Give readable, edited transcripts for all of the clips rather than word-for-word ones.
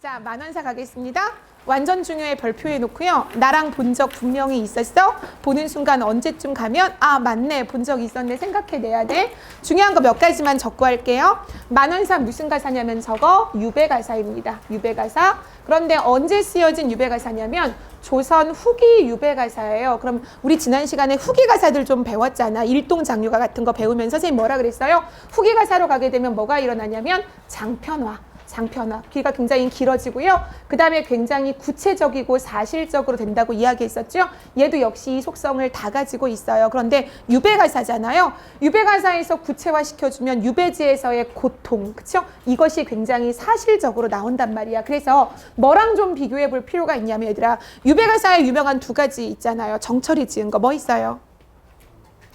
자, 만원사 가겠습니다. 완전 중요해 별표해 놓고요. 나랑 본 적 분명히 있었어? 보는 순간 언제쯤 가면 아 맞네 본 적 있었네 생각해내야 돼. 중요한 거 몇 가지만 적고 할게요. 만원사 무슨 가사냐면 저거 유배가사입니다. 유배가사. 그런데 언제 쓰여진 유배가사냐면 조선 후기 유배가사예요. 그럼 우리 지난 시간에 후기가사들 좀 배웠잖아. 일동장유가 같은 거 배우면 선생님 뭐라 그랬어요? 후기가사로 가게 되면 뭐가 일어나냐면 장편화. 길가 굉장히 길어지고요. 그 다음에 굉장히 구체적이고 사실적으로 된다고 이야기했었죠. 얘도 역시 이 속성을 다 가지고 있어요. 그런데 유배가사잖아요. 유배가사에서 구체화시켜주면 유배지에서의 고통, 그쵸? 이것이 굉장히 사실적으로 나온단 말이야. 그래서 뭐랑 좀 비교해 볼 필요가 있냐면 얘들아, 유배가사에 유명한 두 가지 있잖아요. 정철이 지은 거 뭐 있어요?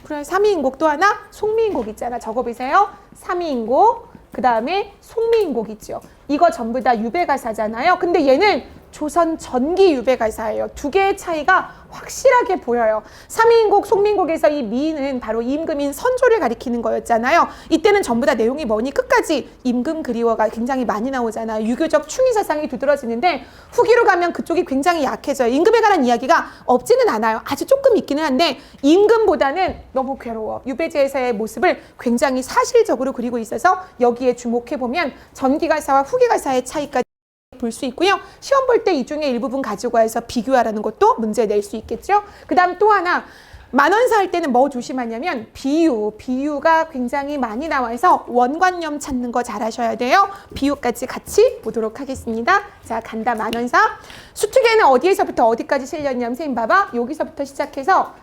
그래, 삼위인곡 또 하나? 송미인곡 있잖아. 적어보세요. 삼위인곡. 그 다음에 송미인곡 있죠. 이거 전부 다 유배가사잖아요. 근데 얘는 조선 전기 유배가사예요. 두 개의 차이가 확실하게 보여요. 삼위인곡, 송미인곡에서 이 미인은 바로 임금인 선조를 가리키는 거였잖아요. 이때는 전부 다 내용이 뭐니? 끝까지 임금 그리워가 굉장히 많이 나오잖아요. 유교적 충의사상이 두드러지는데 후기로 가면 그쪽이 굉장히 약해져요. 임금에 관한 이야기가 없지는 않아요. 아주 조금 있기는 한데 임금보다는 너무 괴로워. 유배지에서의 모습을 굉장히 사실적으로 그리고 있어서 여기에 주목해보면 전기가사와 후기가사의 차이까지 볼 수 있고요. 시험 볼 때 이 중에 일부분 가지고 와서 비교하라는 것도 문제 낼 수 있겠죠. 그 다음 또 하나, 만원사 할 때는 뭐 조심하냐면 비유가 굉장히 많이 나와서 원관념 찾는 거 잘 하셔야 돼요. 비유까지 같이 보도록 하겠습니다. 자, 간다 만원사. 수특에는 어디에서부터 어디까지 실렸냐면 선생님 봐봐. 여기서부터 시작해서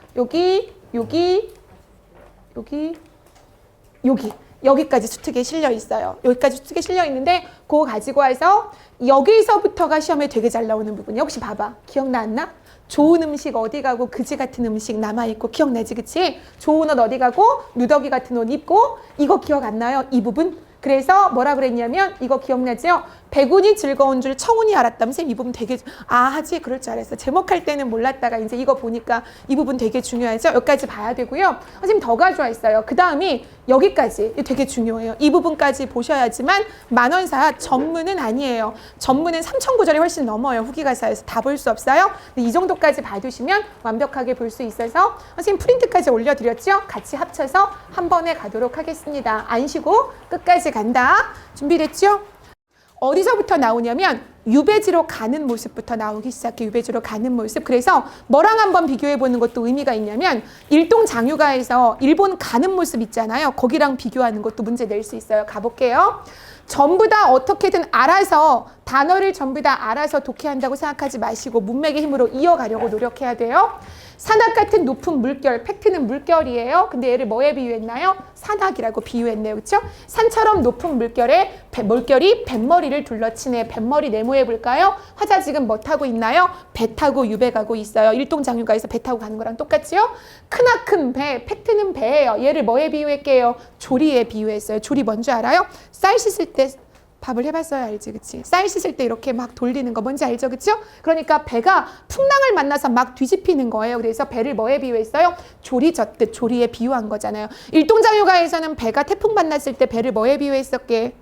여기까지 수특에 실려 있어요. 여기까지 수특에 실려 있는데 그거 가지고 와서 여기서부터가 시험에 되게 잘 나오는 부분이야. 혹시 봐봐. 기억나나? 좋은 음식 어디 가고 그지 같은 음식 남아있고 기억나지 그치? 좋은 옷 어디 가고 누더기 같은 옷 입고 이거 기억 안 나요? 이 부분? 그래서 뭐라 그랬냐면 이거 기억나죠? 백운이 즐거운 줄 청운이 알았다면 선생님 이 부분 되게 하지 그럴 줄 알았어. 제목할 때는 몰랐다가 이제 이거 보니까 이 부분 되게 중요하죠. 여기까지 봐야 되고요. 선생님 더 가져와 있어요. 그 다음이 여기까지 되게 중요해요. 이 부분까지 보셔야지만 만원사 전문은 아니에요. 전문은 3,000구절이 훨씬 넘어요. 후기가사에서 다 볼 수 없어요. 근데 이 정도까지 봐두시면 완벽하게 볼 수 있어서 선생님 프린트까지 올려드렸죠. 같이 합쳐서 한 번에 가도록 하겠습니다. 안 쉬고 끝까지 간다. 준비됐죠? 어디서부터 나오냐면 유배지로 가는 모습부터 나오기 시작해. 유배지로 가는 모습. 그래서 뭐랑 한번 비교해 보는 것도 의미가 있냐면 일동장유가에서 일본 가는 모습 있잖아요. 거기랑 비교하는 것도 문제 낼 수 있어요. 가볼게요. 전부 다 어떻게든 알아서 단어를 전부 다 알아서 독해한다고 생각하지 마시고 문맥의 힘으로 이어가려고 노력해야 돼요. 산악 같은 높은 물결, 팩트는 물결이에요. 근데 얘를 뭐에 비유했나요? 산악이라고 비유했네요. 그렇죠? 산처럼 높은 물결에 물결이 뱃머리를 둘러치네. 뱃머리 네모해 볼까요? 화자 지금 뭐 타고 있나요? 배 타고 유배 가고 있어요. 일동장유가에서 배 타고 가는 거랑 똑같죠? 크나큰 배, 팩트는 배예요. 얘를 뭐에 비유할게요? 조리에 비유했어요. 조리 뭔지 알아요? 쌀 씻을 때 밥을 해봤어야 알지, 그치? 쌀 씻을 때 이렇게 막 돌리는 거 뭔지 알죠, 그쵸? 그러니까 배가 풍랑을 만나서 막 뒤집히는 거예요. 그래서 배를 뭐에 비유했어요? 조리 젓듯 조리에 비유한 거잖아요. 일동장유가에서는 배가 태풍 만났을 때 배를 뭐에 비유했었게?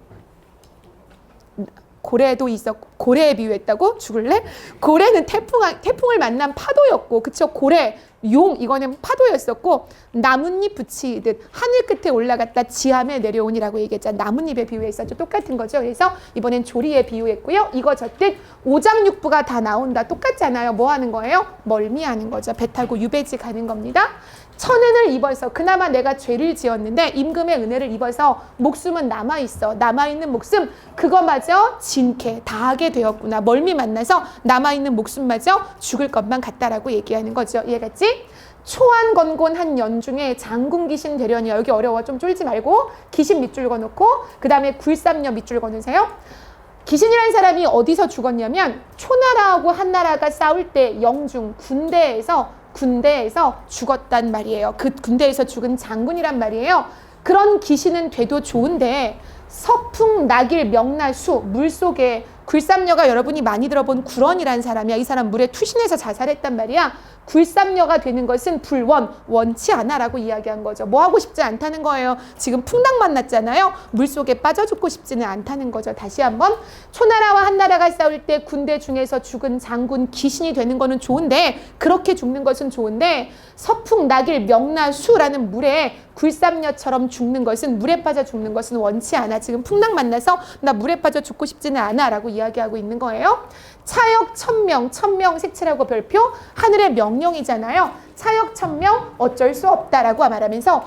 고래도 있었고, 고래에 비유했다고? 죽을래? 고래는 태풍을 만난 파도였고, 그쵸? 고래, 용, 이거는 파도였었고, 나뭇잎 붙이듯 하늘 끝에 올라갔다 지함에 내려온이라고 얘기했잖아. 나뭇잎에 비유했었죠. 똑같은 거죠. 그래서 이번엔 조리에 비유했고요. 이거 저뜻 오장육부가 다 나온다. 똑같잖아요. 뭐 하는 거예요? 멀미하는 거죠. 배 타고 유배지 가는 겁니다. 천은을 입어서 그나마 내가 죄를 지었는데 임금의 은혜를 입어서 목숨은 남아있어. 남아있는 목숨 그거마저 진케 다 하게 되었구나. 멀미 만나서 남아있는 목숨마저 죽을 것만 같다라고 얘기하는 거죠. 이해갔지? 초안건곤한 연중에 장군 귀신 되려니 여기 어려워. 좀 쫄지 말고 귀신 밑줄 그어놓고 그 다음에 굴삼녀 밑줄 그어놓으세요. 귀신이라는 사람이 어디서 죽었냐면 초나라하고 한나라가 싸울 때 영중 군대에서 죽었단 말이에요. 그 군대에서 죽은 장군이란 말이에요. 그런 귀신은 돼도 좋은데 서풍, 낙일, 명나수, 물속에 굴삼녀가 여러분이 많이 들어본 구런이라는 사람이야. 이 사람 물에 투신해서 자살했단 말이야. 굴삼녀가 되는 것은 불원, 원치 않아라고 이야기한 거죠. 뭐 하고 싶지 않다는 거예요. 지금 풍랑 만났잖아요. 물속에 빠져 죽고 싶지는 않다는 거죠. 다시 한번 초나라와 한나라가 싸울 때 군대 중에서 죽은 장군 귀신이 되는 거는 좋은데, 그렇게 죽는 것은 좋은데, 서풍, 낙일, 명나, 수라는 물에 굴삼녀처럼 죽는 것은, 물에 빠져 죽는 것은 원치 않아. 지금 풍랑 만나서 나 물에 빠져 죽고 싶지는 않아 라고 이야기하고 있는 거예요. 차역 천명, 천명 색칠하고 별표, 하늘의 명령이잖아요. 차역 천명 어쩔 수 없다라고 말하면서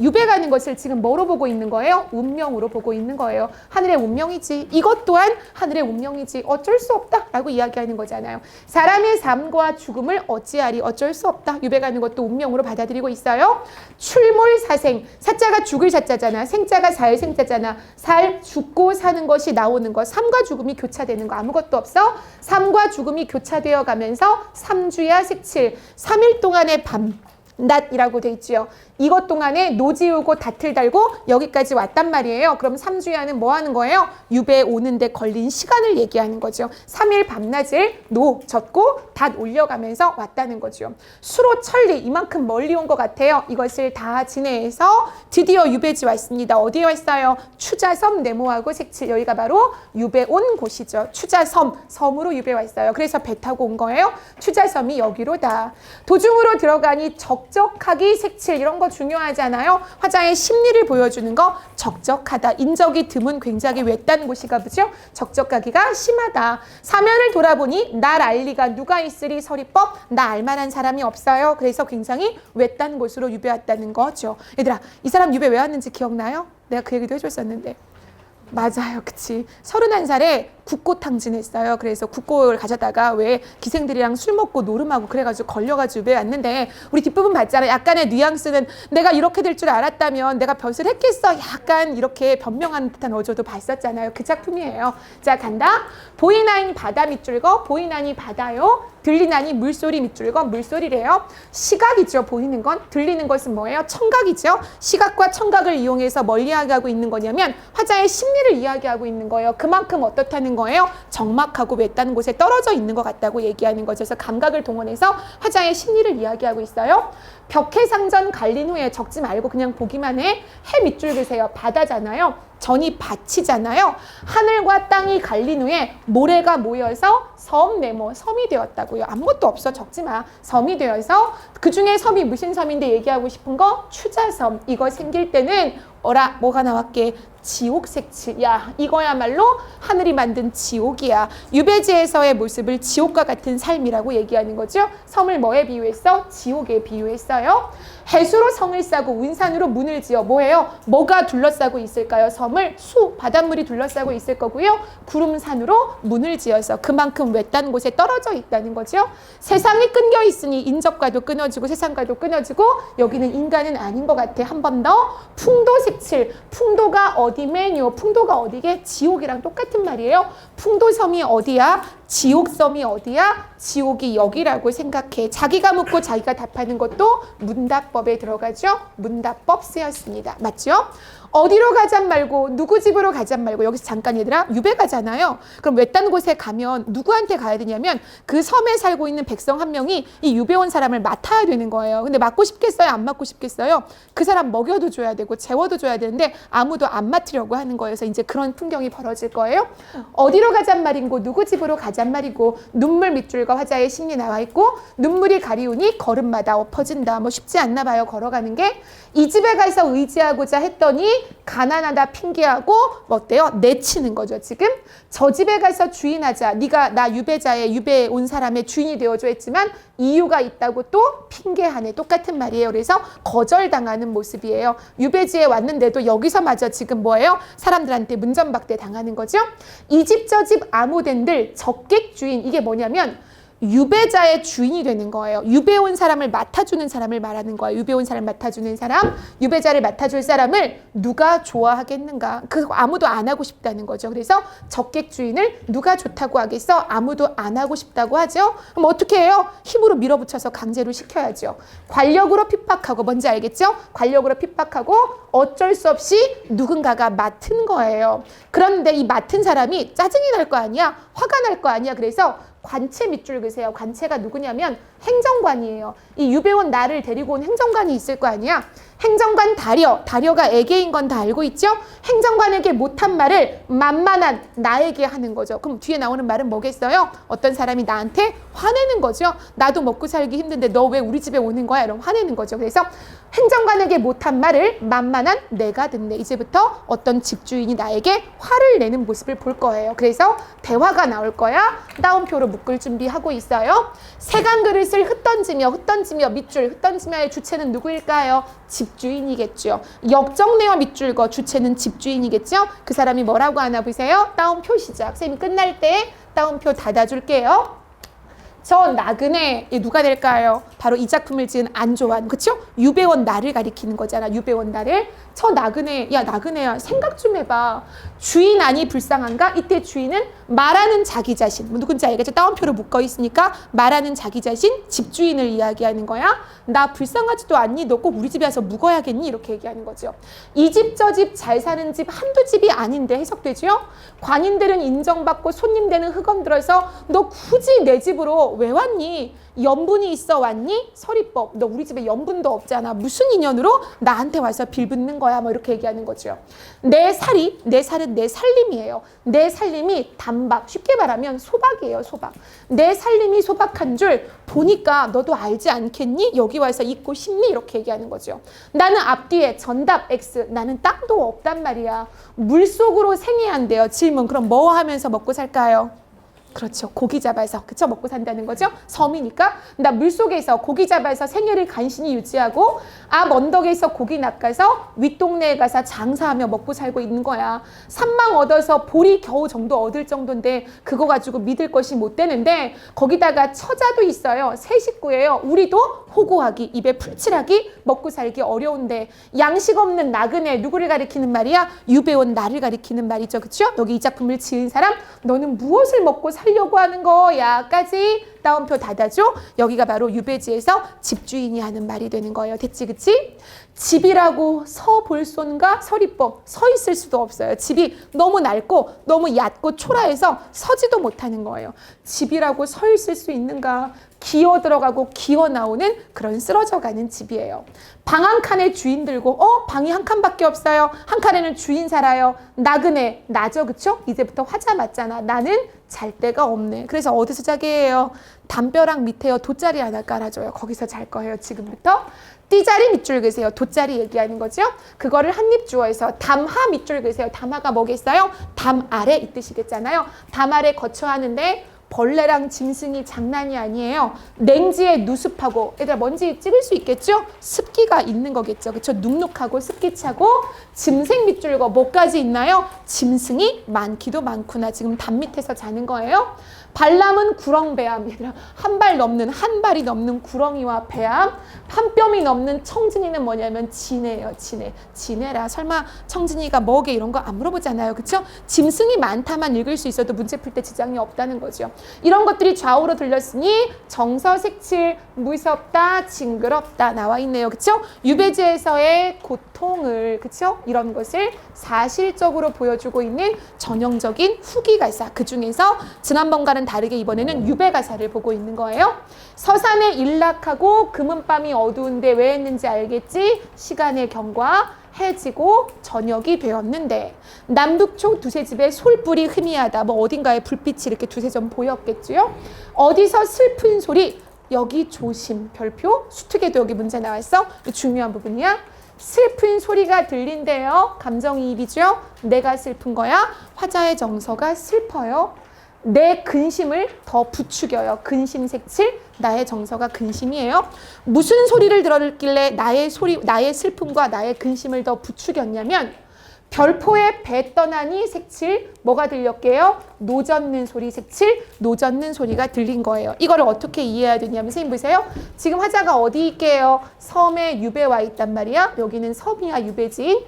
유배 가는 것을 지금 뭐로 보고 있는 거예요? 운명으로 보고 있는 거예요. 하늘의 운명이지. 이것 또한 하늘의 운명이지. 어쩔 수 없다라고 이야기하는 거잖아요. 사람의 삶과 죽음을 어찌하리. 어쩔 수 없다. 유배 가는 것도 운명으로 받아들이고 있어요. 출몰사생. 사자가 죽을 사자잖아. 생자가 살 생자잖아. 살, 죽고 사는 것이 나오는 것. 삶과 죽음이 교차되는 거 아무것도 없어. 삶과 죽음이 교차되어 가면서 삼주야 색칠. 3일 동안의 밤, 낮이라고 돼 있지요. 이것 동안에 노지우고 닷을 달고 여기까지 왔단 말이에요. 그럼 삼주야는 뭐 하는 거예요? 유배 오는데 걸린 시간을 얘기하는 거죠. 3일 밤낮을 젓고 닷 올려가면서 왔다는 거죠. 수로 천리, 이만큼 멀리 온 것 같아요. 이것을 다 지내서 드디어 유배지 왔습니다. 어디에 왔어요? 추자섬 네모하고 색칠. 여기가 바로 유배 온 곳이죠. 추자섬, 섬으로 유배 왔어요. 그래서 배 타고 온 거예요. 추자섬이 여기로다. 도중으로 들어가니 적적하기 색칠, 이런 거 중요하잖아요. 화자의 심리를 보여주는 거. 적적하다. 인적이 드문 굉장히 외딴 곳이가 보죠. 적적하기가 심하다. 사면을 돌아보니 날 알 리가 누가 있으리 서리법. 나 알만한 사람이 없어요. 그래서 굉장히 외딴 곳으로 유배 왔다는 거죠. 얘들아, 이 사람 유배 왜 왔는지 기억나요? 내가 그 얘기도 해줬었는데. 맞아요. 그치. 31살에 국고탕진했어요. 그래서 국고를 가져다가 왜 기생들이랑 술 먹고 노름하고 그래가지고 걸려가지고 왜 왔는데, 우리 뒷부분 봤잖아요. 약간의 뉘앙스는 내가 이렇게 될 줄 알았다면 내가 벼슬 했겠어. 약간 이렇게 변명하는 듯한 어조도 봤었잖아요. 그 작품이에요. 자, 간다. 보이나니 바다 밑줄거. 보이나니 바다요. 들리나니 물소리 밑줄거. 물소리래요. 시각이죠. 보이는 건. 들리는 것은 뭐예요? 청각이죠. 시각과 청각을 이용해서 뭘 이야기하고 있는 거냐면 화자의 심리를 이야기하고 있는 거예요. 그만큼 어떻다는 거예요? 적막하고 외딴 곳에 떨어져 있는 것 같다고 얘기하는 거죠. 그래서 감각을 동원해서 화자의 심리를 이야기하고 있어요. 벽해상전 갈린 후에 적지 말고 그냥 보기만 해. 해 밑줄 그세요. 바다잖아요. 전이 밭이잖아요. 하늘과 땅이 갈린 후에 모래가 모여서 섬 네모, 섬이 되었다고요. 아무것도 없어. 적지 마. 섬이 되어서, 그 중에 섬이 무슨 섬인데 얘기하고 싶은 거? 추자섬. 이거 생길 때는 어라, 뭐가 나왔게? 지옥 색칠. 야, 이거야말로 하늘이 만든 지옥이야. 유배지에서의 모습을 지옥과 같은 삶이라고 얘기하는 거죠. 섬을 뭐에 비유했어? 지옥에 비유했어요. 해수로 성을 싸고 운산으로 문을 지어. 뭐예요? 뭐가 둘러싸고 있을까요? 섬을 수, 바닷물이 둘러싸고 있을 거고요. 구름산으로 문을 지어서 그만큼 외딴 곳에 떨어져 있다는 거죠. 세상이 끊겨 있으니 인적과도 끊어지고 세상과도 끊어지고, 여기는 인간은 아닌 것 같아. 한 번 더. 풍도 색칠. 풍도가 어디면요? 풍도가 어디게? 지옥이랑 똑같은 말이에요. 풍도섬이 어디야? 지옥섬이 어디야? 지옥이 여기라고 생각해. 자기가 묻고 자기가 답하는 것도 문답법에 들어가죠. 문답법 쓰였습니다. 맞죠? 어디로 가잔 말고 누구 집으로 가잔 말고. 여기서 잠깐 얘들아, 유배 가잖아요. 그럼 외딴 곳에 가면 누구한테 가야 되냐면 그 섬에 살고 있는 백성 한 명이 이 유배 온 사람을 맡아야 되는 거예요. 근데 맡고 싶겠어요? 안 맡고 싶겠어요? 그 사람 먹여도 줘야 되고 재워도 줘야 되는데 아무도 안 맡으려고 하는 거예요. 그래서 이제 그런 풍경이 벌어질 거예요. 어디로 가잔 말인고 누구 집으로 가잔 말이고, 눈물 밑줄과 화자의 심리 나와 있고, 눈물이 가리우니 걸음마다 엎어진다. 뭐 쉽지 않나 봐요. 걸어가는 게. 이 집에 가서 의지하고자 했더니 가난하다 핑계하고 어때요? 내치는 거죠. 지금 저 집에 가서 주인하자. 네가 나 유배자의, 유배 온 사람의 주인이 되어줘 했지만 이유가 있다고 또 핑계하네. 똑같은 말이에요. 그래서 거절당하는 모습이에요. 유배지에 왔는데도 여기서마저 지금 뭐예요? 사람들한테 문전박대 당하는 거죠. 이 집 저 집 아무된들 적객 주인. 이게 뭐냐면 유배자의 주인이 되는 거예요. 유배 온 사람을 맡아주는 사람을 말하는 거예요. 유배 온 사람 맡아주는 사람, 유배자를 맡아줄 사람을 누가 좋아하겠는가? 그거 아무도 안 하고 싶다는 거죠. 그래서 적객 주인을 누가 좋다고 하겠어? 아무도 안 하고 싶다고 하죠. 그럼 어떻게 해요? 힘으로 밀어붙여서 강제로 시켜야죠. 관력으로 핍박하고, 뭔지 알겠죠? 관력으로 핍박하고 어쩔 수 없이 누군가가 맡은 거예요. 그런데 이 맡은 사람이 짜증이 날 거 아니야? 화가 날 거 아니야? 그래서 관체 밑줄 그세요. 관체가 누구냐면 행정관이에요. 이 유배원 나를 데리고 온 행정관이 있을 거 아니야. 행정관 다려가 애계인 건 다 알고 있죠? 행정관에게 못한 말을 만만한 나에게 하는 거죠. 그럼 뒤에 나오는 말은 뭐겠어요? 어떤 사람이 나한테 화내는 거죠. 나도 먹고 살기 힘든데 너 왜 우리 집에 오는 거야? 이러면 화내는 거죠. 그래서 행정관에게 못한 말을 만만한 내가 듣네. 이제부터 어떤 집주인이 나에게 화를 내는 모습을 볼 거예요. 그래서 대화가 나올 거야. 따옴표로 묶을 준비하고 있어요. 세간 그릇을 흩던지며 밑줄 흩던지며의 주체는 누구일까요? 집주인이겠죠. 역정내어 밑줄 거 주체는 집주인이겠죠. 그 사람이 뭐라고 하나 보세요. 따옴표 시작. 쌤이 끝날 때 따옴표 닫아줄게요. 저 나그네 누가 될까요? 바로 이 작품을 지은 안조환. 그쵸? 유배원 나를 가리키는 거잖아. 유배원 나를. 저 나그네, 야 나그네야 생각 좀 해봐. 주인 아니 불쌍한가? 이때 주인은 말하는 자기 자신. 뭐 누군지 알겠죠? 따옴표로 묶어 있으니까 말하는 자기 자신, 집주인을 이야기하는 거야. 나 불쌍하지도 않니? 너 꼭 우리 집에 와서 묵어야겠니? 이렇게 얘기하는 거죠. 이 집 저 집 잘 사는 집 한두 집이 아닌데 해석되죠? 관인들은 인정받고 손님들은 흑언 들어서 너 굳이 내 집으로 왜 왔니? 연분이 있어 왔니? 서리법. 너 우리 집에 연분도 없잖아. 무슨 인연으로 나한테 와서 빌붙는 거야? 뭐 이렇게 얘기하는 거죠. 내 살은 내 살림이에요. 내 살림이 단박. 쉽게 말하면 소박이에요. 소박. 내 살림이 소박한 줄 보니까 너도 알지 않겠니? 여기 와서 있고 싶니? 이렇게 얘기하는 거죠. 나는 앞뒤에 전답 X. 나는 땅도 없단 말이야. 물속으로 생애한대요. 질문. 그럼 뭐 하면서 먹고 살까요? 그렇죠. 고기 잡아서 그쵸? 먹고 산다는 거죠. 섬이니까 나 물속에서 고기 잡아서 생애를 간신히 유지하고 앞 언덕에서 고기 낚아서 윗동네에 가서 장사하며 먹고 살고 있는 거야. 산망 얻어서 보리 겨우 정도 얻을 정도인데 그거 가지고 믿을 것이 못 되는데 거기다가 처자도 있어요. 세 식구예요. 우리도 호구하기, 입에 풀칠하기, 먹고 살기 어려운데 양식 없는 나그네 누구를 가리키는 말이야? 유배원 나를 가리키는 말이죠. 그쵸? 여기 이 작품을 지은 사람 너는 무엇을 먹고 살려고 하는 거야?까지 따옴표 닫아줘. 여기가 바로 유배지에서 집주인이 하는 말이 되는 거예요. 됐지 그치? 집이라고 서 볼 손가 서리법. 서 있을 수도 없어요. 집이 너무 낡고 너무 얕고 초라해서 서지도 못하는 거예요. 집이라고 서 있을 수 있는가? 기어 들어가고 기어 나오는 그런 쓰러져가는 집이에요. 방 한 칸에 주인 들고 방이 한 칸밖에 없어요. 한 칸에는 주인 살아요. 나그네 나죠 그쵸? 이제부터 화자 맞잖아. 나는 잘 데가 없네. 그래서 어디서 자게 해요? 담벼락 밑에요. 돗자리 하나 깔아줘요. 거기서 잘 거예요. 지금부터. 띠자리 밑줄 그세요. 돗자리 얘기하는 거죠. 그거를 한입 주어에서 담하 밑줄 그세요. 담하가 뭐겠어요? 담 아래 이 뜻이겠잖아요. 담 아래 거처하는데 벌레랑 짐승이 장난이 아니에요. 냉지에 누습하고 얘들아 먼지 찍을 수 있겠죠? 습기가 있는 거겠죠. 그렇죠? 눅눅하고 습기 차고 짐승 밑줄거 뭐까지 있나요? 짐승이 많기도 많구나. 지금 담 밑에서 자는 거예요. 발람은 구렁배암. 얘들아 한 발이 넘는 구렁이와 배암. 한 뼘이 넘는 청진이는 뭐냐면 진해예요. 진해라. 설마 청진이가 뭐게 이런 거 안 물어보잖아요. 그렇죠? 짐승이 많다만 읽을 수 있어도 문제 풀 때 지장이 없다는 거죠. 이런 것들이 좌우로 들렸으니 정서색칠, 무섭다, 징그럽다 나와 있네요. 그렇죠? 유배지에서의 고통을 그렇죠? 이런 것을 사실적으로 보여주고 있는 전형적인 후기 가사. 그중에서 지난번과는 다르게 이번에는 유배 가사를 보고 있는 거예요. 서산에 일락하고 금은밤이 어두운데 왜 했는지 알겠지? 시간의 경과. 해지고 저녁이 되었는데 남북쪽 두세 집에 솔불이 희미하다. 뭐 어딘가에 불빛이 이렇게 두세 점 보였겠지요. 어디서 슬픈 소리. 여기 조심. 별표. 수특에도 여기 문제 나왔어. 중요한 부분이야. 슬픈 소리가 들린대요. 감정이입이죠. 내가 슬픈 거야. 화자의 정서가 슬퍼요. 내 근심을 더 부추겨요. 근심색칠. 나의 정서가 근심이에요. 무슨 소리를 들었길래 나의 슬픔과 나의 근심을 더 부추겼냐면 별포의 배 떠나니 색칠 뭐가 들렸게요? 노젓는 소리 색칠 노젓는 소리가 들린 거예요. 이거를 어떻게 이해해야 되냐면 선생님 보세요. 지금 화자가 어디 있게요? 섬에 유배 와 있단 말이야. 여기는 섬이야 유배지.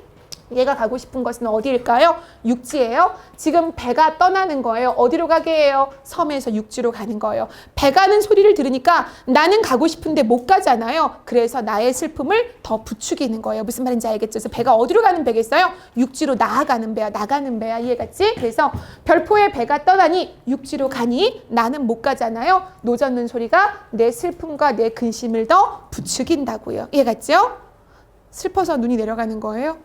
얘가 가고 싶은 것은 어디일까요? 육지예요. 지금 배가 떠나는 거예요. 어디로 가게 해요? 섬에서 육지로 가는 거예요. 배 가는 소리를 들으니까 나는 가고 싶은데 못 가잖아요. 그래서 나의 슬픔을 더 부추기는 거예요. 무슨 말인지 알겠죠? 그래서 배가 어디로 가는 배겠어요? 육지로 나아가는 배야. 나가는 배야. 이해갔지? 그래서 별포의 배가 떠나니 육지로 가니 나는 못 가잖아요. 노젓는 소리가 내 슬픔과 내 근심을 더 부추긴다고요. 이해갔죠? 슬퍼서 눈이 내려가는 거예요.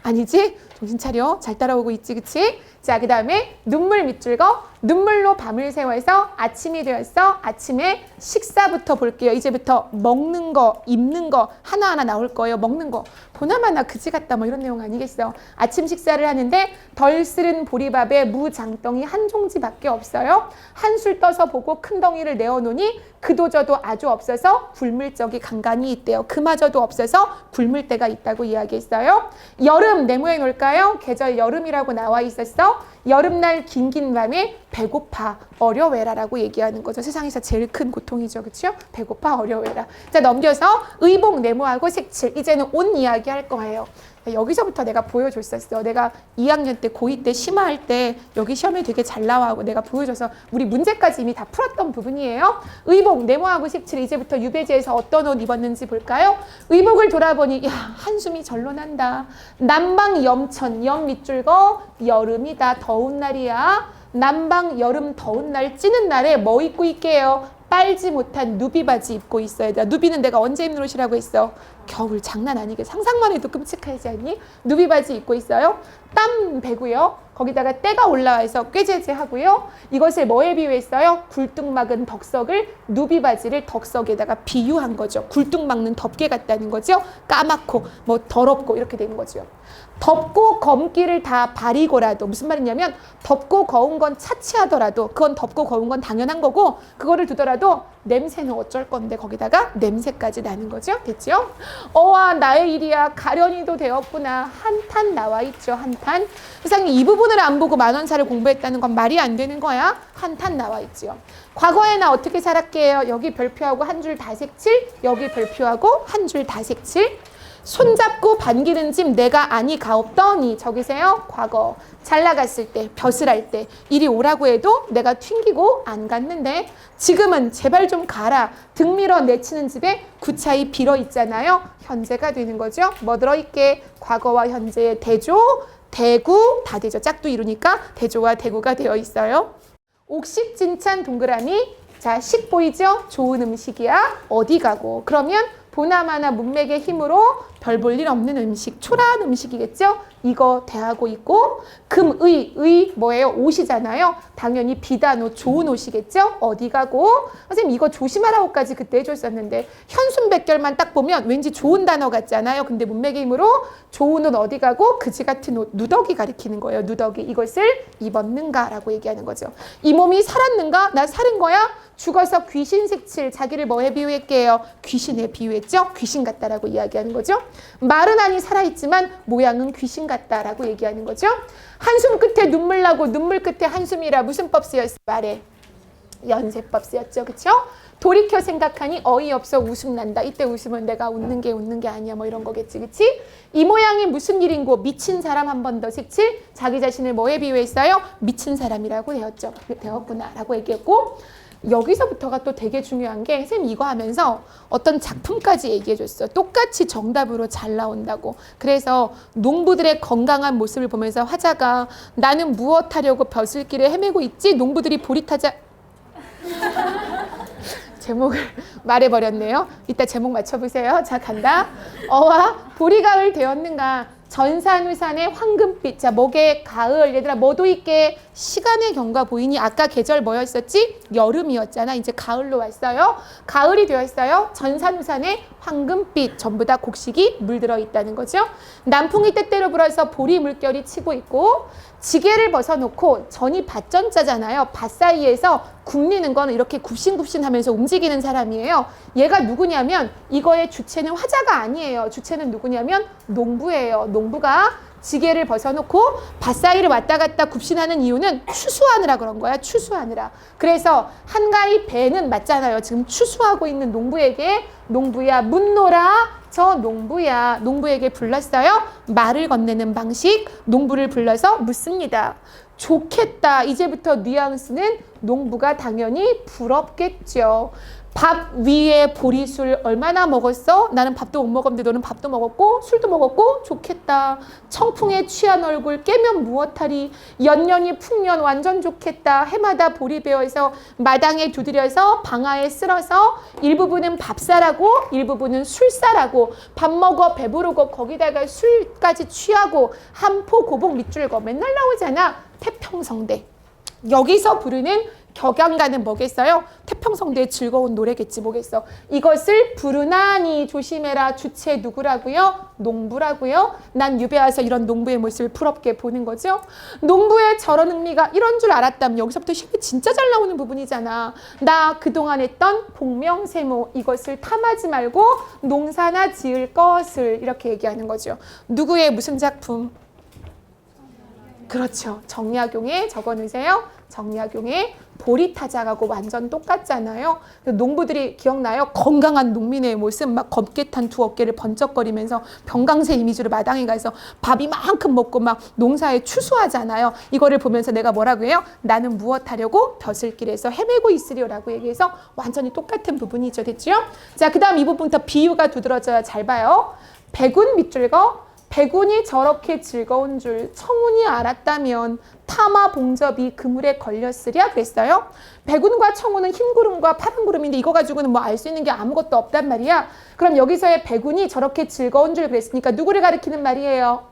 아니지? 정신 차려. 잘 따라오고 있지, 그치? 자, 그 다음에 눈물 밑줄거 눈물로 밤을 새워서 아침이 되었어. 아침에 식사부터 볼게요. 이제부터 먹는 거, 입는 거 하나하나 나올 거예요. 먹는 거. 보나마나 그지 같다 뭐 이런 내용 아니겠어. 아침 식사를 하는데 덜 쓰른 보리밥에 무 장덩이 한 종지밖에 없어요. 한술 떠서 보고 큰 덩이를 내어놓으니 그도저도 아주 없어서 굶을 적이 간간히 있대요. 그마저도 없어서 굶을 때가 있다고 이야기했어요. 여름 네모에 놓을까요? 계절 여름이라고 나와 있었어. 여름날 긴긴 밤에 배고파 어려워라라고 얘기하는 거죠. 세상에서 제일 큰 고통이죠. 그렇죠? 배고파 어려워라. 자, 넘겨서 의복 네모하고 색칠. 이제는 옷 이야기 할 거예요. 여기서부터 내가 보여줬었어. 내가 2학년 때 고2 때 심화할 때 여기 시험에 되게 잘 나와하고 내가 보여줘서 우리 문제까지 이미 다 풀었던 부분이에요. 의복 네모하고 색칠. 이제부터 유배지에서 어떤 옷 입었는지 볼까요? 의복을 돌아보니 야 한숨이 절로 난다. 남방 염천 염 밑줄거 여름이다. 더운 날이야. 남방 여름 더운 날 찌는 날에 뭐 입고 있게요? 빨지 못한 누비 바지 입고 있어야 돼. 누비는 내가 언제 입는 옷이라고 했어? 겨울 장난 아니게 상상만 해도 끔찍하지 않니? 누비 바지 입고 있어요. 땀 배고요. 거기다가 때가 올라와서 꾀재재하고요. 이것을 뭐에 비유했어요? 굴뚝 막은 덕석을 누비 바지를 덕석에다가 비유한 거죠. 굴뚝 막는 덮개 같다는 거죠. 까맣고 뭐 더럽고 이렇게 된 거죠. 덥고 검기를 다 바리고라도 무슨 말이냐면 덥고 거운 건 차치하더라도 그건 덥고 거운 건 당연한 거고 그거를 두더라도 냄새는 어쩔 건데 거기다가 냄새까지 나는 거죠. 됐죠? 어와 나의 일이야 가련이도 되었구나. 한탄 나와 있죠. 한탄. 세상에 이 부분을 안 보고 만원사를 공부했다는 건 말이 안 되는 거야. 한탄 나와 있죠. 과거에 나 어떻게 살았게요? 여기 별표하고 한 줄 다 색칠. 여기 별표하고 한 줄 다 색칠. 손잡고 반기는 집 내가 아니 가옵더니 저기세요. 과거 잘 나갔을 때 벼슬 할 때 이리 오라고 해도 내가 튕기고 안 갔는데 지금은 제발 좀 가라. 등 밀어 내치는 집에 구차히 빌어 있잖아요. 현재가 되는 거죠. 뭐 들어있게 과거와 현재의 대조 대구 다 되죠. 짝도 이루니까 대조와 대구가 되어 있어요. 옥식진찬 동그라미. 자, 식 보이죠? 좋은 음식이야. 어디 가고. 그러면 보나마나 문맥의 힘으로 별 볼 일 없는 음식, 초라한 음식이겠죠? 이거 대하고 있고 금의 뭐예요? 옷이잖아요. 당연히 비단 옷, 좋은 옷이겠죠? 어디 가고? 선생님 이거 조심하라고까지 그때 해줬었는데 현순백결만 딱 보면 왠지 좋은 단어 같잖아요. 근데 문맥의 힘으로 좋은 옷 어디 가고 그지 같은 옷, 누더기 가리키는 거예요. 누더기. 이것을 입었는가라고 얘기하는 거죠. 이 몸이 살았는가? 나 살은 거야? 죽어서 귀신 색칠. 자기를 뭐에 비유했게요? 귀신에 비유했죠? 귀신 같다라고 이야기하는 거죠. 말은 아니 살아있지만 모양은 귀신 같다라고 얘기하는 거죠. 한숨 끝에 눈물 나고 눈물 끝에 한숨이라 무슨 법 쓰였어? 말에 연세법 쓰였죠. 그쵸? 돌이켜 생각하니 어이없어 웃음 난다. 이때 웃으면 내가 웃는 게 아니야 뭐 이런 거겠지. 그치? 이 모양이 무슨 일인고 미친 사람 한 번 더 색칠. 자기 자신을 뭐에 비유했어요? 미친 사람이라고 되었구나 라고 얘기했고 여기서부터가 또 되게 중요한 게 선생님 이거 하면서 어떤 작품까지 얘기해 줬어. 똑같이 정답으로 잘 나온다고. 그래서 농부들의 건강한 모습을 보면서 화자가 나는 무엇 하려고 벼슬길에 헤매고 있지? 농부들이 보리타자 제목을 말해버렸네요. 이따 제목 맞춰보세요. 자 간다. 어와 보리가을 되었는가. 전산우산의 황금빛. 자, 목에 가을. 얘들아, 뭐도 있게 시간의 경과 보이니 아까 계절 뭐였었지? 여름이었잖아. 이제 가을로 왔어요. 가을이 되었어요. 전산우산의 황금빛 전부 다 곡식이 물들어 있다는 거죠. 남풍이 때때로 불어서 보리 물결이 치고 있고 지게를 벗어놓고 전이 밭전자잖아요. 밭 사이에서 굽리는 거는 이렇게 굽신굽신하면서 움직이는 사람이에요. 얘가 누구냐면 이거의 주체는 화자가 아니에요. 주체는 누구냐면 농부예요. 농부가 지게를 벗어놓고 밭 사이를 왔다 갔다 굽신하는 이유는 추수하느라 그런 거야. 추수하느라. 그래서 한가위 배는 맞잖아요. 지금 추수하고 있는 농부에게 농부야 묻노라 저 농부야 농부에게 불렀어요. 말을 건네는 방식 농부를 불러서 묻습니다. 좋겠다. 이제부터 뉘앙스는 농부가 당연히 부럽겠죠. 밥 위에 보리술 얼마나 먹었어? 나는 밥도 못 먹었는데 너는 밥도 먹었고 술도 먹었고 좋겠다. 청풍에 취한 얼굴 깨면 무엇하리. 연년이 풍년 완전 좋겠다. 해마다 보리 베어서 마당에 두드려서 방아에 쓸어서 일부분은 밥사라고 일부분은 술사라고 밥 먹어 배부르고 거기다가 술까지 취하고 한포 고복 밑줄거 맨날 나오잖아. 태평성대. 여기서 부르는 격양가는 뭐겠어요? 태평성대의 즐거운 노래겠지 뭐겠어. 이것을 부르나니 조심해라. 주체 누구라고요? 농부라고요. 난 유배 와서 이런 농부의 모습을 부럽게 보는 거죠. 농부의 저런 흥미가 이런 줄 알았다면 여기서부터 시험이 진짜 잘 나오는 부분이잖아. 나 그동안 했던 복명세모 이것을 탐하지 말고 농사나 지을 것을 이렇게 얘기하는 거죠. 누구의 무슨 작품? 그렇죠. 정약용에 적어놓으세요. 정약용의 보리타작하고 완전 똑같잖아요. 농부들이 기억나요? 건강한 농민의 모습 막 검게 탄 두 어깨를 번쩍거리면서 병강세 이미지로 마당에 가서 밥 이만큼 먹고 막 농사에 추수하잖아요. 이거를 보면서 내가 뭐라고 해요? 나는 무엇하려고 벼슬길에서 헤매고 있으려라고 얘기해서 완전히 똑같은 부분이죠. 됐죠? 자, 그 다음 이 부분부터 비유가 두드러져야 잘 봐요. 백운 밑줄거 백운이 저렇게 즐거운 줄 청운이 알았다면 타마 봉접이 그물에 걸렸으랴 그랬어요. 백운과 청운은 흰 구름과 파란 구름인데 이거 가지고는 뭐 알 수 있는 게 아무것도 없단 말이야. 그럼 여기서의 백운이 저렇게 즐거운 줄 그랬으니까 누구를 가리키는 말이에요?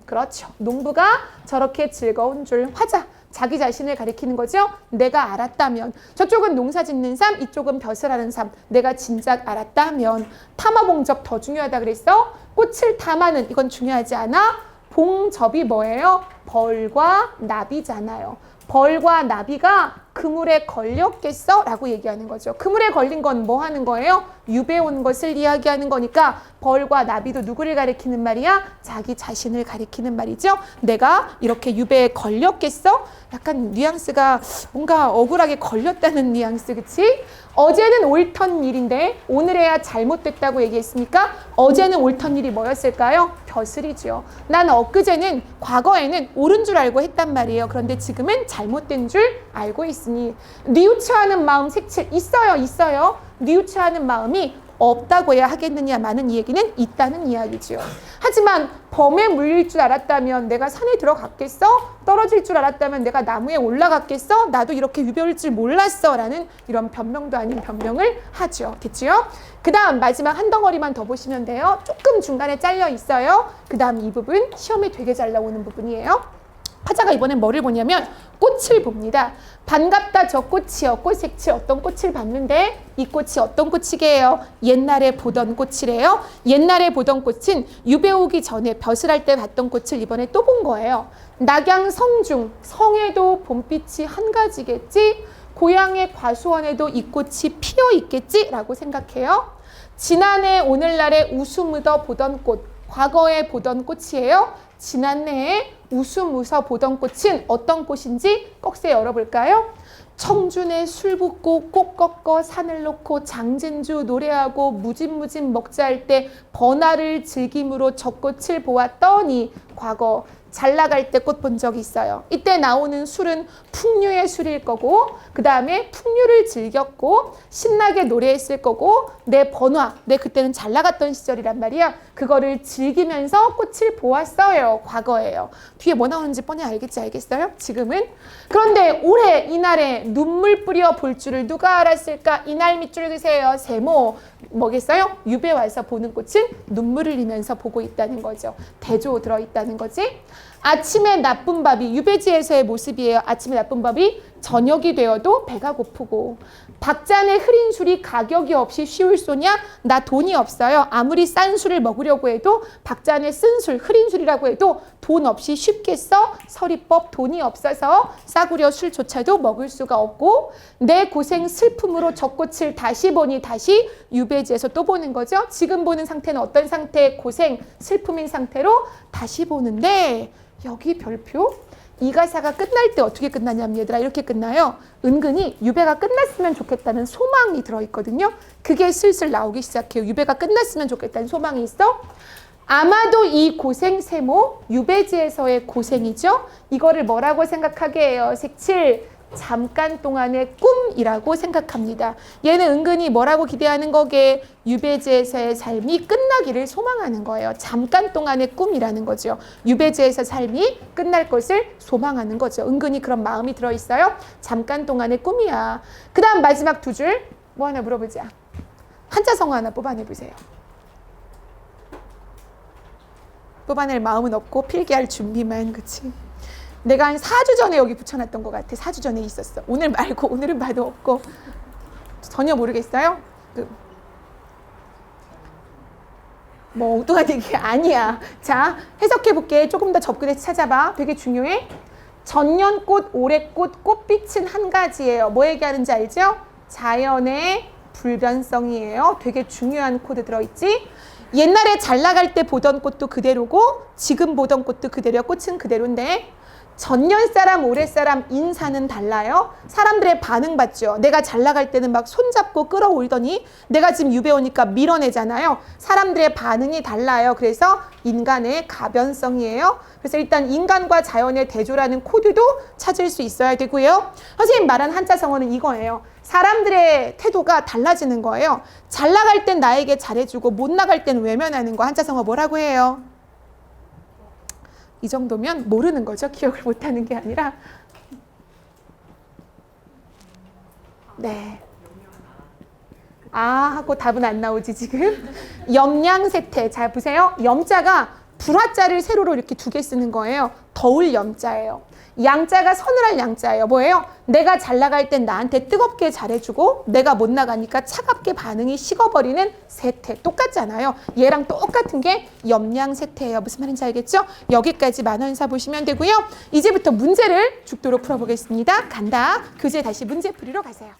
그렇죠. 농부가 저렇게 즐거운 줄 화자. 자기 자신을 가리키는 거죠. 내가 알았다면. 저쪽은 농사 짓는 삶, 이쪽은 벼슬 하는 삶. 내가 진작 알았다면. 타마봉접 더 중요하다 그랬어? 꽃을 탐하는 이건 중요하지 않아? 봉접이 뭐예요? 벌과 나비잖아요. 벌과 나비가 그물에 걸렸겠어? 라고 얘기하는 거죠. 그물에 걸린 건 뭐 하는 거예요? 유배 온 것을 이야기하는 거니까 벌과 나비도 누구를 가리키는 말이야? 자기 자신을 가리키는 말이죠. 내가 이렇게 유배에 걸렸겠어? 약간 뉘앙스가 뭔가 억울하게 걸렸다는 뉘앙스, 그치? 어제는 옳던 일인데 오늘에야 잘못됐다고 얘기했으니까 어제는 옳던 일이 뭐였을까요? 벼슬이죠. 난 엊그제는 과거에는 옳은 줄 알고 했단 말이에요. 그런데 지금은 잘못된 줄 알고 있으니 뉘우쳐하는 마음 색칠 있어요. 뉘우쳐하는 마음이 없다고 해야 하겠느냐 많은 이 얘기는 있다는 이야기죠. 하지만 범에 물릴 줄 알았다면 내가 산에 들어갔겠어? 떨어질 줄 알았다면 내가 나무에 올라갔겠어? 나도 이렇게 유배올 줄 몰랐어 라는 이런 변명도 아닌 변명을 하죠. 됐지요? 그 다음 마지막 한 덩어리만 더 보시면 돼요. 조금 중간에 잘려 있어요. 그 다음 이 부분 시험에 되게 잘 나오는 부분이에요. 화자가 이번엔 뭐를 보냐면 꽃을 봅니다. 반갑다 저 꽃이요. 꽃색칠 어떤 꽃을 봤는데 이 꽃이 어떤 꽃이게요? 옛날에 보던 꽃이래요. 옛날에 보던 꽃은 유배 오기 전에 벼슬할 때 봤던 꽃을 이번에 또 본 거예요. 낙양 성중 성에도 봄빛이 한 가지겠지? 고향의 과수원에도 이 꽃이 피어 있겠지? 라고 생각해요. 지난해 오늘날에 웃음 묻어 보던 꽃 과거에 보던 꽃이에요. 지난해에 웃음 웃어 보던 꽃은 어떤 꽃인지 꺽쇠 열어볼까요? 청준에 술 붓고 꽃 꺾어 산을 놓고 장진주 노래하고 무짐무짐 먹자 할 때 번화를 즐김으로 저 꽃을 보았더니 과거 잘 나갈 때 꽃 본 적 있어요. 이때 나오는 술은 풍류의 술일 거고 그 다음에 풍류를 즐겼고 신나게 노래했을 거고 내 번화, 내 그때는 잘 나갔던 시절이란 말이야. 그거를 즐기면서 꽃을 보았어요. 과거예요. 뒤에 뭐 나오는지 뻔히 알겠어요? 지금은? 그런데 올해 이날에 눈물 뿌려 볼 줄을 누가 알았을까? 이날 밑줄 그세요. 세모. 뭐겠어요? 유배 와서 보는 꽃은 눈물을 흘리면서 보고 있다는 거죠. 대조 들어있다는 거지. 아침에 나쁜 밥이 유배지에서의 모습이에요. 아침에 나쁜 밥이 저녁이 되어도 배가 고프고 박잔의 흐린 술이 가격이 없이 쉬울 소냐? 나 돈이 없어요. 아무리 싼 술을 먹으려고 해도 박잔의 쓴 술, 흐린 술이라고 해도 돈 없이 쉽겠어? 서리법 돈이 없어서 싸구려 술조차도 먹을 수가 없고 내 고생 슬픔으로 젖꽃을 다시 보니 다시 유배지에서 또 보는 거죠. 지금 보는 상태는 어떤 상태? 고생, 슬픔인 상태로 다시 보는데 여기 별표 이 가사가 끝날 때 어떻게 끝나냐면 얘들아 이렇게 끝나요. 은근히 유배가 끝났으면 좋겠다는 소망이 들어있거든요. 그게 슬슬 나오기 시작해요. 유배가 끝났으면 좋겠다는 소망이 있어. 아마도 이 고생 세모 유배지에서의 고생이죠. 이거를 뭐라고 생각하게 해요? 색칠 잠깐 동안의 꿈이라고 생각합니다. 얘는 은근히 뭐라고 기대하는 거게? 유배지에서의 삶이 끝나기를 소망하는 거예요. 잠깐 동안의 꿈이라는 거죠. 유배지에서 삶이 끝날 것을 소망하는 거죠. 은근히 그런 마음이 들어있어요. 잠깐 동안의 꿈이야. 그 다음 마지막 두 줄 뭐 하나 물어보자. 한자성어 하나 뽑아내보세요. 뽑아낼 마음은 없고 필기할 준비만. 그치? 내가 한 4주 전에 여기 붙여놨던 것 같아. 4주 전에 있었어. 오늘 말고 오늘은 봐도 없고 전혀 모르겠어요. 뭐 엉뚱한 얘기 아니야. 자, 해석해볼게. 조금 더 접근해서 찾아봐. 되게 중요해. 전년꽃, 올해꽃, 꽃빛은 한 가지예요. 뭐 얘기하는지 알죠? 자연의 불변성이에요. 되게 중요한 코드 들어있지? 옛날에 잘 나갈 때 보던 꽃도 그대로고 지금 보던 꽃도 그대로, 꽃은 그대로인데 전년 사람, 올해 사람 인사는 달라요. 사람들의 반응 받죠. 내가 잘 나갈 때는 막 손잡고 끌어올더니 내가 지금 유배 오니까 밀어내잖아요. 사람들의 반응이 달라요. 그래서 인간의 가변성이에요. 그래서 일단 인간과 자연의 대조라는 코드도 찾을 수 있어야 되고요. 선생님 말한 한자성어는 이거예요. 사람들의 태도가 달라지는 거예요. 잘 나갈 땐 나에게 잘해주고 못 나갈 땐 외면하는 거. 한자성어 뭐라고 해요? 이 정도면 모르는 거죠. 기억을 못하는 게 아니라. 네. 아 하고 답은 안 나오지 지금. 염량세태. 잘 보세요. 염자가 불화자를 세로로 이렇게 두 개 쓰는 거예요. 더울 염자예요. 양자가 서늘할 양자예요. 뭐예요? 내가 잘 나갈 땐 나한테 뜨겁게 잘해주고 내가 못 나가니까 차갑게 반응이 식어버리는 세태. 똑같잖아요. 얘랑 똑같은 게 염량세태예요. 무슨 말인지 알겠죠? 여기까지 만원사 보시면 되고요. 이제부터 문제를 죽도록 풀어보겠습니다. 간다. 교재 다시 문제 풀이로 가세요.